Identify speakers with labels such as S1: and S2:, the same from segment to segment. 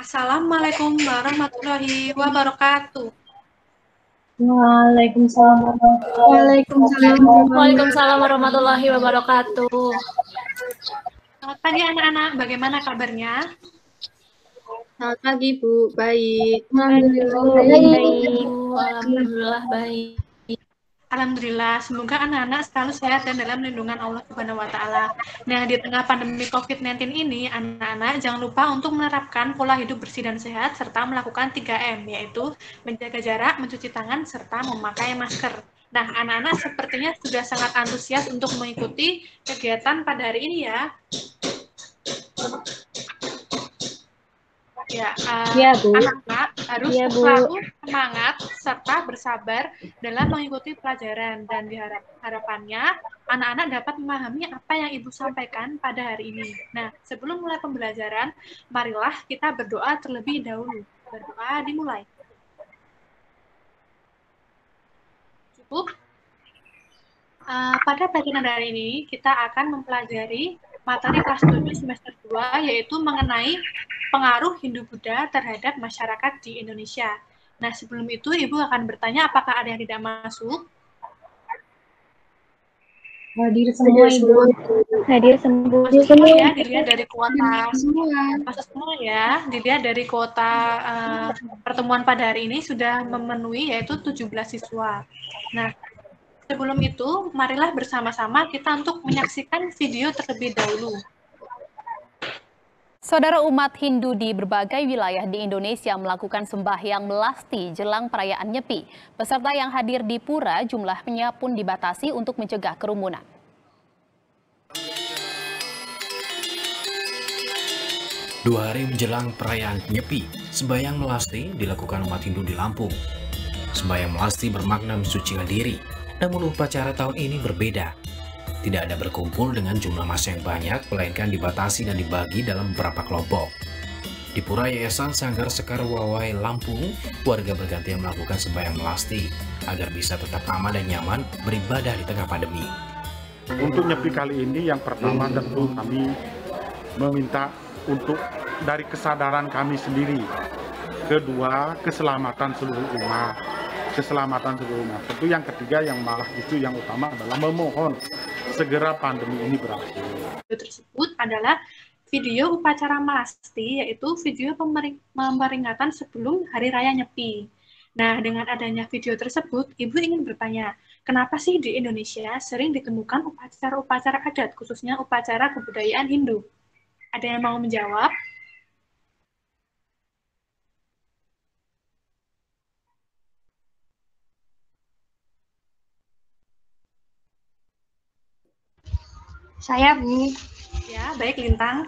S1: Assalamualaikum warahmatullahi wabarakatuh.
S2: Waalaikumsalam.
S3: Waalaikumsalam warahmatullahi wabarakatuh.
S1: Selamat pagi anak-anak, bagaimana kabarnya?
S4: Selamat pagi, Bu. Baik.
S3: Alhamdulillah baik.
S1: Alhamdulillah, semoga anak-anak selalu sehat dan dalam lindungan Allah Subhanahu wa Ta'ala. Nah, di tengah pandemi COVID-19 ini, anak-anak jangan lupa untuk menerapkan pola hidup bersih dan sehat serta melakukan 3M, yaitu menjaga jarak, mencuci tangan, serta memakai masker. Nah, anak-anak sepertinya sudah sangat antusias untuk mengikuti kegiatan pada hari ini ya. Ya,
S2: Bu.
S1: anak-anak harus selalu semangat serta bersabar dalam mengikuti pelajaran dan harapannya anak-anak dapat memahami apa yang Ibu sampaikan pada hari ini. Nah, sebelum mulai pembelajaran, marilah kita berdoa terlebih dahulu. Berdoa dimulai. Cukup? Pada pelajaran hari ini, kita akan mempelajari materi kelas 7 semester 2, yaitu mengenai pengaruh Hindu-Buddha terhadap masyarakat di Indonesia. Nah, sebelum itu, Ibu akan bertanya apakah ada yang tidak masuk?
S2: Hadir semua, Ibu.
S3: Hadir semua.
S1: Masuk semua ya, dilihat dari kuota. Masuk semua ya, dilihat dari kuota pertemuan pada hari ini sudah memenuhi, yaitu 17 siswa. Nah, sebelum itu, marilah bersama-sama kita untuk menyaksikan video terlebih dahulu.
S5: Saudara umat Hindu di berbagai wilayah di Indonesia melakukan sembahyang melasti jelang perayaan Nyepi. Peserta yang hadir di pura jumlahnya pun dibatasi untuk mencegah kerumunan.
S6: Dua hari menjelang perayaan Nyepi, sembahyang melasti dilakukan umat Hindu di Lampung. Sembahyang melasti bermakna mensucikan diri, namun upacara tahun ini berbeda. Tidak ada berkumpul dengan jumlah massa yang banyak, melainkan dibatasi dan dibagi dalam beberapa kelompok. Di Pura Yayasan Sanggar Sekar Wawai, Lampung, warga bergantian melakukan sembahyang melasti agar bisa tetap aman dan nyaman beribadah di tengah pandemi.
S7: Untuk Nyepi kali ini, yang pertama tentu kami meminta untuk dari kesadaran kami sendiri. Kedua, keselamatan seluruh umat. Tentu yang ketiga yang malah itu yang utama adalah memohon segera pandemi ini berakhir.
S1: Video tersebut adalah video upacara melasti, yaitu video peringatan sebelum Hari Raya Nyepi. Nah, dengan adanya video tersebut, Ibu ingin bertanya, kenapa sih di Indonesia sering ditemukan upacara-upacara adat, khususnya upacara kebudayaan Hindu? Ada yang mau menjawab?
S4: Saya, Bu.
S1: Ya, baik Lintang.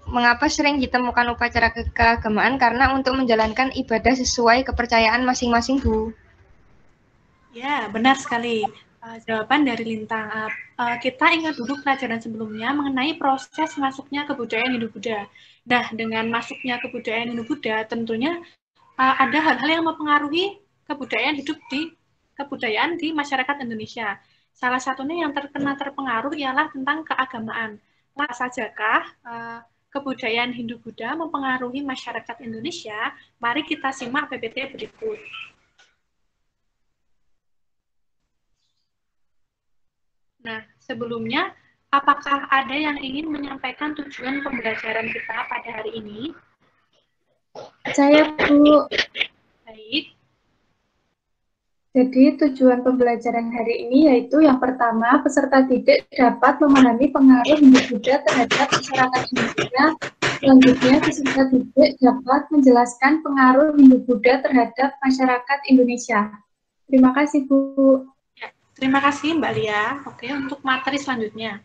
S4: Mengapa sering ditemukan upacara keagamaan? Karena untuk menjalankan ibadah sesuai kepercayaan masing-masing, Bu.
S1: Ya, benar sekali. Jawaban dari Lintang. Kita ingat dulu pelajaran sebelumnya mengenai proses masuknya kebudayaan Hindu-Buddha. Nah, dengan masuknya kebudayaan Hindu-Buddha, tentunya ada hal-hal yang mempengaruhi kebudayaan di masyarakat Indonesia. Salah satunya yang terpengaruh ialah tentang keagamaan. Apa sajakah kebudayaan Hindu-Buddha mempengaruhi masyarakat Indonesia? Mari kita simak PPT berikut. Nah, sebelumnya, apakah ada yang ingin menyampaikan tujuan pembelajaran kita pada hari ini?
S2: Saya, Bu.
S1: Baik.
S2: Jadi tujuan pembelajaran hari ini yaitu yang pertama, peserta didik dapat memahami pengaruh Hindu-Buddha terhadap masyarakat Indonesia. Selanjutnya, peserta didik dapat menjelaskan pengaruh Hindu-Buddha terhadap masyarakat Indonesia. Terima kasih, Bu.
S1: Ya, terima kasih, Mbak Lia. Oke, untuk materi selanjutnya.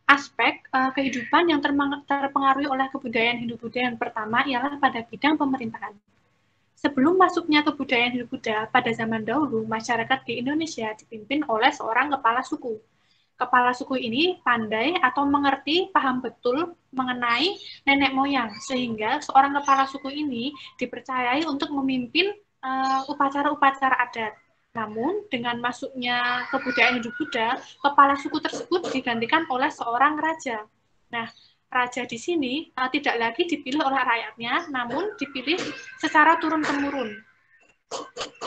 S1: Aspek kehidupan yang terpengaruhi oleh kebudayaan Hindu-Buddha yang pertama ialah pada bidang pemerintahan. Sebelum masuknya kebudayaan Hindu-Buddha pada zaman dahulu, masyarakat di Indonesia dipimpin oleh seorang kepala suku. Kepala suku ini pandai atau mengerti, paham betul mengenai nenek moyang, sehingga seorang kepala suku ini dipercayai untuk memimpin upacara-upacara adat. Namun, dengan masuknya kebudayaan Hindu-Buddha, kepala suku tersebut digantikan oleh seorang raja. Nah, raja di sini tidak lagi dipilih oleh rakyatnya, namun dipilih secara turun-temurun.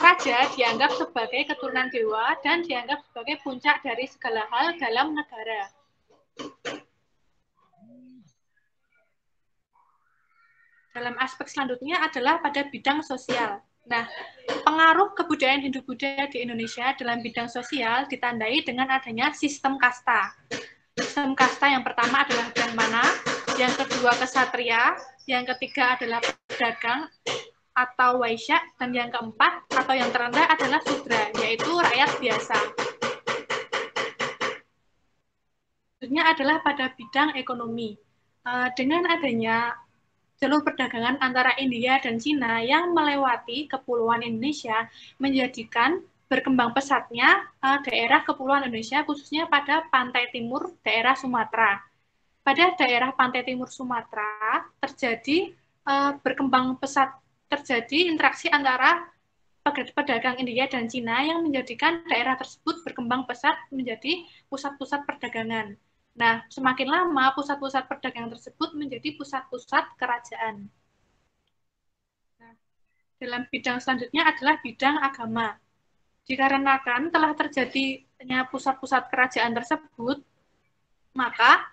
S1: Raja dianggap sebagai keturunan dewa dan dianggap sebagai puncak dari segala hal dalam negara. Dalam aspek selanjutnya adalah pada bidang sosial. Nah, pengaruh kebudayaan Hindu-Buddha di Indonesia dalam bidang sosial ditandai dengan adanya sistem kasta. Sistem kasta yang pertama adalah brahmana, yang kedua kesatria, yang ketiga adalah pedagang atau waisya, dan yang keempat atau yang terendah adalah sudra, yaitu rakyat biasa. Selanjutnya adalah pada bidang ekonomi. Dengan adanya jalur perdagangan antara India dan Cina yang melewati kepulauan Indonesia menjadikan berkembang pesatnya daerah kepulauan Indonesia, khususnya pada pantai timur daerah Sumatera. Pada daerah pantai timur Sumatera terjadi berkembang pesat, terjadi interaksi antara pedagang India dan Cina yang menjadikan daerah tersebut berkembang pesat menjadi pusat-pusat perdagangan. Nah, semakin lama pusat-pusat perdagangan tersebut menjadi pusat-pusat kerajaan. Nah, dalam bidang selanjutnya adalah bidang agama. Dikarenakan telah terjadinya pusat-pusat kerajaan tersebut, maka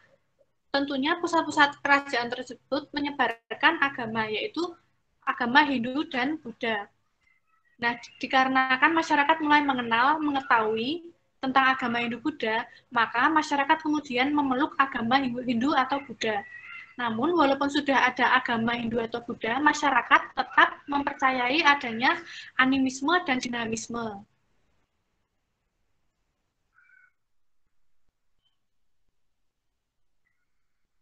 S1: tentunya pusat-pusat kerajaan tersebut menyebarkan agama, yaitu agama Hindu dan Buddha. Nah, dikarenakan masyarakat mulai mengetahui tentang agama Hindu-Buddha, maka masyarakat kemudian memeluk agama Hindu atau Buddha. Namun, walaupun sudah ada agama Hindu atau Buddha, masyarakat tetap mempercayai adanya animisme dan dinamisme.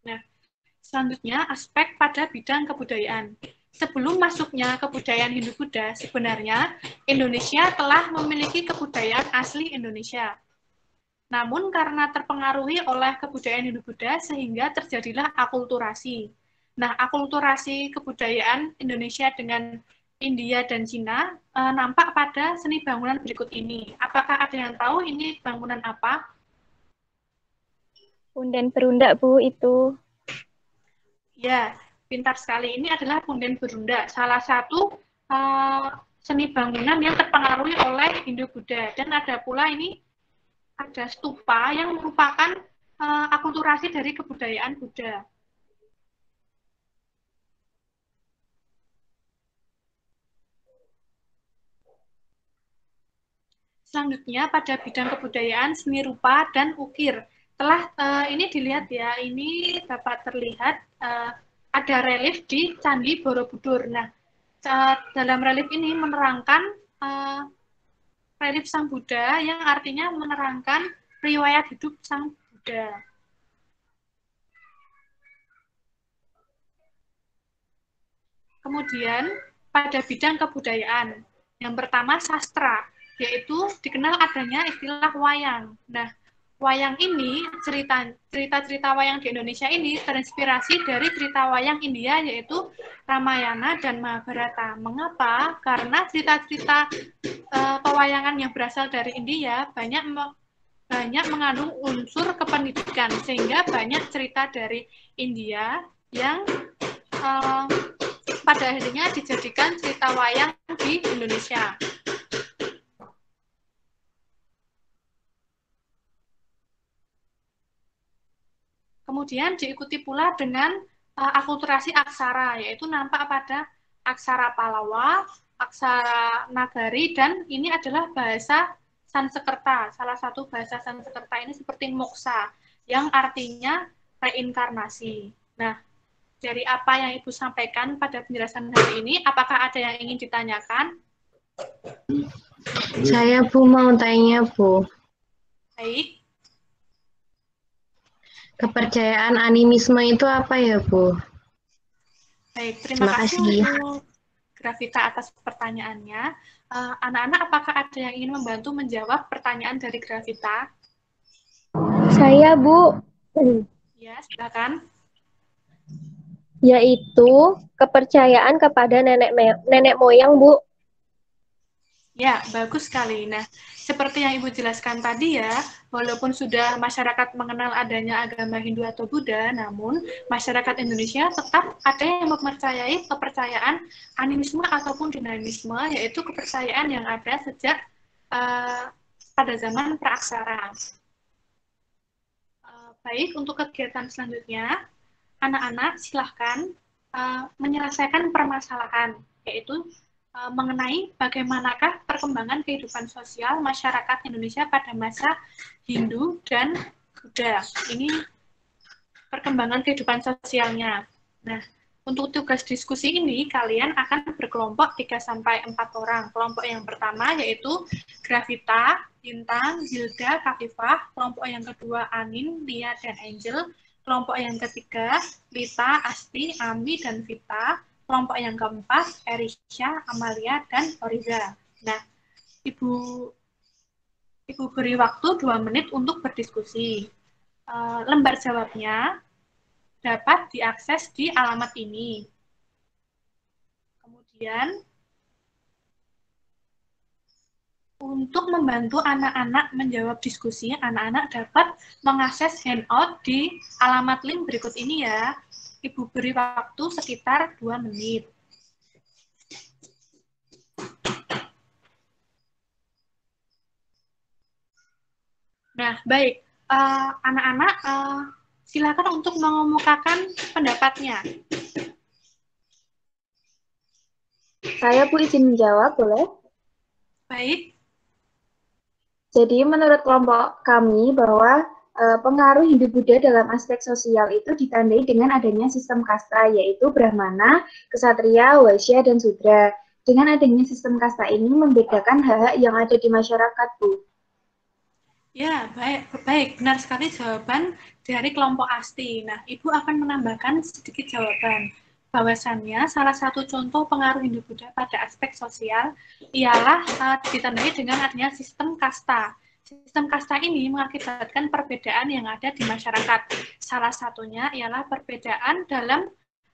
S1: Nah, selanjutnya aspek pada bidang kebudayaan. Sebelum masuknya kebudayaan Hindu-Buddha, sebenarnya Indonesia telah memiliki kebudayaan asli Indonesia. Namun karena terpengaruhi oleh kebudayaan Hindu-Buddha, sehingga terjadilah akulturasi. Nah, akulturasi kebudayaan Indonesia dengan India dan Cina nampak pada seni bangunan berikut ini. Apakah ada yang tahu ini bangunan apa?
S3: Punden Perunda, Bu, itu.
S1: Ya, pintar sekali. Ini adalah punden berunda, salah satu seni bangunan yang terpengaruhi oleh Hindu-Buddha. Dan ada pula ini, ada stupa yang merupakan akulturasi dari kebudayaan Buddha. Selanjutnya pada bidang kebudayaan seni rupa dan ukir. Telah ini dilihat ya, ini dapat terlihat ada relief di Candi Borobudur. Nah, dalam relief ini menerangkan relief Sang Buddha yang artinya menerangkan riwayat hidup Sang Buddha. Kemudian pada bidang kebudayaan, yang pertama sastra, yaitu dikenal adanya istilah wayang. Nah, wayang ini, cerita-cerita wayang di Indonesia ini terinspirasi dari cerita wayang India, yaitu Ramayana dan Mahabharata. Mengapa? Karena cerita-cerita pewayangan yang berasal dari India banyak mengandung unsur kependidikan, sehingga banyak cerita dari India yang pada akhirnya dijadikan cerita wayang di Indonesia. Kemudian diikuti pula dengan akulturasi aksara, yaitu nampak pada aksara Palawa, aksara Nagari, dan ini adalah bahasa Sanskerta. Salah satu bahasa Sanskerta ini seperti moksa, yang artinya reinkarnasi. Nah, dari apa yang Ibu sampaikan pada penjelasan hari ini, apakah ada yang ingin ditanyakan?
S8: Saya, Bu, mau tanya, Bu.
S1: Baik.
S8: Kepercayaan animisme itu apa ya, Bu?
S1: Baik, terima kasih untuk Gravita atas pertanyaannya. Anak-anak, apakah ada yang ingin membantu menjawab pertanyaan dari Gravita?
S3: Saya, Bu.
S1: Ya, silakan.
S3: Yaitu kepercayaan kepada nenek moyang, Bu.
S1: Ya, bagus sekali. Nah, seperti yang Ibu jelaskan tadi ya, walaupun sudah masyarakat mengenal adanya agama Hindu atau Buddha, namun masyarakat Indonesia tetap ada yang mempercayai kepercayaan animisme ataupun dinamisme, yaitu kepercayaan yang ada sejak pada zaman praaksara. Baik, untuk kegiatan selanjutnya, anak-anak silahkan menyelesaikan permasalahan, yaitu mengenai bagaimanakah perkembangan kehidupan sosial masyarakat Indonesia pada masa Hindu dan Buddha. Ini perkembangan kehidupan sosialnya. Nah, untuk tugas diskusi ini, kalian akan berkelompok 3-4 orang. Kelompok yang pertama yaitu Gravita, Lintang, Hilda, Kafifah. Kelompok yang kedua Anin, Lia, dan Angel. Kelompok yang ketiga Lita, Asti, Ami, dan Vita. Kelompok yang keempat, Erisha, Amalia, dan Oriza. Nah, Ibu beri waktu 2 menit untuk berdiskusi. Lembar jawabnya dapat diakses di alamat ini. Kemudian, untuk membantu anak-anak menjawab diskusi, anak-anak dapat mengakses handout di alamat link berikut ini ya. Ibu beri waktu sekitar 2 menit. Nah, baik. Anak-anak, silakan untuk mengemukakan pendapatnya.
S2: Saya Bu izin menjawab, boleh?
S1: Baik.
S2: Jadi menurut kelompok kami bahwa pengaruh Hindu-Buddha dalam aspek sosial itu ditandai dengan adanya sistem kasta, yaitu Brahmana, Ksatria, Waisya, dan Sudra. Dengan adanya sistem kasta ini membedakan hak-hak yang ada di masyarakat, Bu.
S1: Ya, baik. Benar sekali jawaban dari kelompok Asti. Nah, Ibu akan menambahkan sedikit jawaban. Bahwasannya salah satu contoh pengaruh Hindu-Buddha pada aspek sosial ialah ditandai dengan adanya sistem kasta. Sistem kasta ini mengakibatkan perbedaan yang ada di masyarakat. Salah satunya ialah perbedaan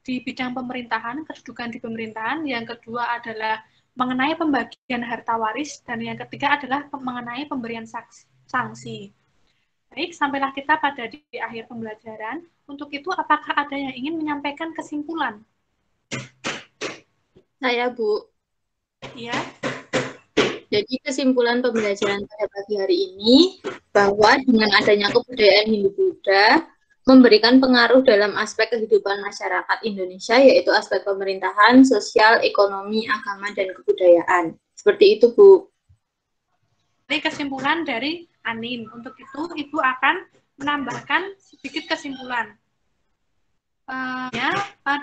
S1: di bidang pemerintahan, kedudukan di pemerintahan. Yang kedua adalah mengenai pembagian harta waris, dan yang ketiga adalah mengenai pemberian sanksi. Baik, sampailah kita pada di akhir pembelajaran. Untuk itu, apakah ada yang ingin menyampaikan kesimpulan?
S9: Saya, Bu.
S1: Ya.
S9: Jadi kesimpulan pembelajaran pada pagi hari ini bahwa dengan adanya kebudayaan Hindu-Buddha memberikan pengaruh dalam aspek kehidupan masyarakat Indonesia, yaitu aspek pemerintahan, sosial, ekonomi, agama, dan kebudayaan. Seperti itu, Bu.
S1: Ini kesimpulan dari Anin. Untuk itu, Ibu akan menambahkan sedikit kesimpulan.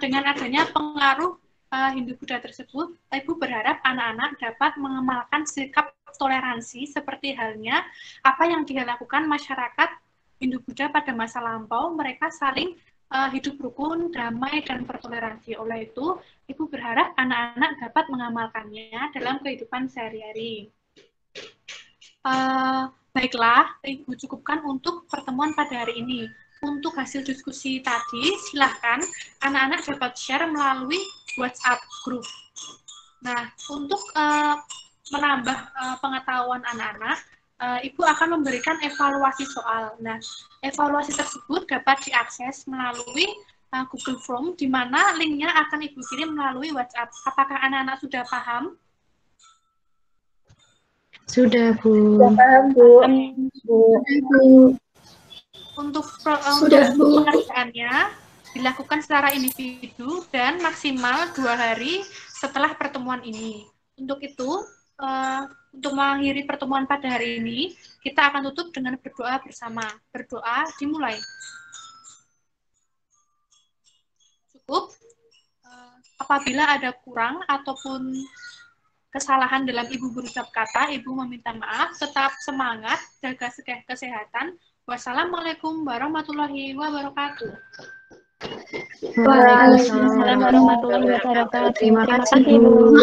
S1: Dengan adanya pengaruh Hindu-Buddha tersebut, Ibu berharap anak-anak dapat mengamalkan sikap toleransi seperti halnya apa yang dilakukan masyarakat Hindu-Buddha pada masa lampau. Mereka saling hidup rukun, damai, dan bertoleransi. Oleh itu, Ibu berharap anak-anak dapat mengamalkannya dalam kehidupan sehari-hari. Baiklah, Ibu cukupkan untuk pertemuan pada hari ini. Untuk hasil diskusi tadi, silahkan anak-anak dapat share melalui WhatsApp group. Nah, untuk menambah pengetahuan anak-anak, Ibu akan memberikan evaluasi soal. Nah, evaluasi tersebut dapat diakses melalui Google Form, di mana linknya akan Ibu kirim melalui WhatsApp. Apakah anak-anak sudah paham?
S8: Sudah, Bu.
S2: Sudah paham, Bu.
S8: Sudah, Bu.
S1: Untuk pengerjaannya dilakukan secara individu dan maksimal 2 hari setelah pertemuan ini. Untuk itu, untuk mengakhiri pertemuan pada hari ini, kita akan tutup dengan berdoa bersama. Berdoa dimulai. Cukup. Apabila ada kurang ataupun kesalahan dalam Ibu berucap kata, Ibu meminta maaf, tetap semangat, jaga kesehatan. Wassalamualaikum warahmatullahi wabarakatuh.
S3: Waalaikumsalam warahmatullahi wabarakatuh.
S8: Terima kasih,
S3: Bu.